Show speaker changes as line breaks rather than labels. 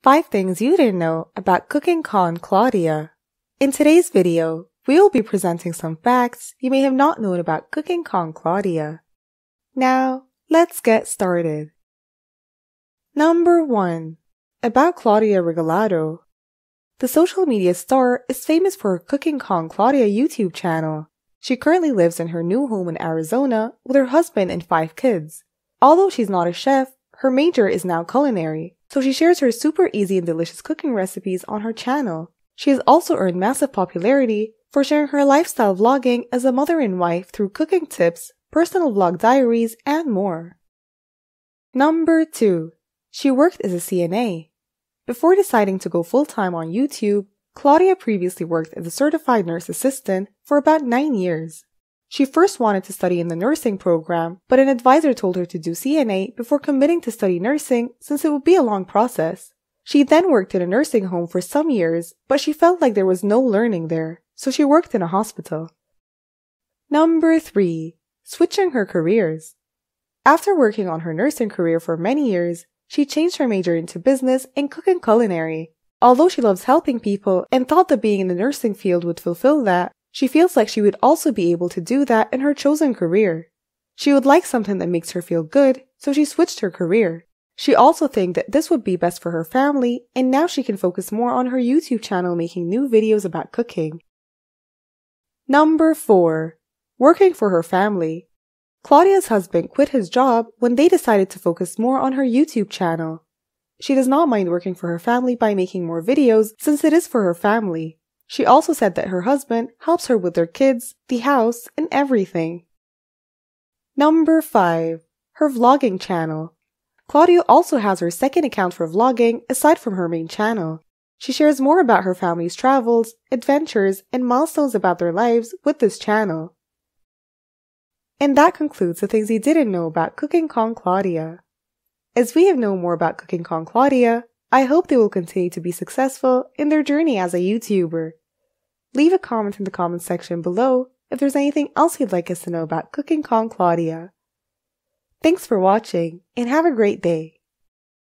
5 things you didn't know about cooking con Claudia. In today's video, we will be presenting some facts you may have not known about cooking con Claudia. Now, let's get started. Number 1. About Claudia Regalado. The social media star is famous for her Cooking con Claudia YouTube channel. She currently lives in her new home in Arizona with her husband and 5 kids. Although she's not a chef, her major is now culinary, so she shares her super easy and delicious cooking recipes on her channel. She has also earned massive popularity for sharing her lifestyle vlogging as a mother and wife through cooking tips, personal vlog diaries, and more. Number 2. She worked as a CNA. Before deciding to go full-time on YouTube, Claudia previously worked as a certified nurse assistant for about 9 years. She first wanted to study in the nursing program, but an advisor told her to do CNA before committing to study nursing since it would be a long process. She then worked in a nursing home for some years, but she felt like there was no learning there, so she worked in a hospital. Number 3. Switching her careers. After working on her nursing career for many years, she changed her major into business and cooking culinary. Although she loves helping people and thought that being in the nursing field would fulfill that, she feels like she would also be able to do that in her chosen career. She would like something that makes her feel good, so she switched her career. She also thinks that this would be best for her family, and now she can focus more on her YouTube channel making new videos about cooking. Number 4. Working for her family. Claudia's husband quit his job when they decided to focus more on her YouTube channel. She does not mind working for her family by making more videos since it is for her family. She also said that her husband helps her with their kids, the house, and everything. Number 5. Her vlogging channel. Claudia also has her second account for vlogging aside from her main channel. She shares more about her family's travels, adventures, and milestones about their lives with this channel. And that concludes the things you didn't know about Cooking con Claudia. As we have known more about Cooking con Claudia, I hope they will continue to be successful in their journey as a YouTuber. Leave a comment in the comment section below if there's anything else you'd like us to know about Cooking con Claudia. Thanks for watching and have a great day.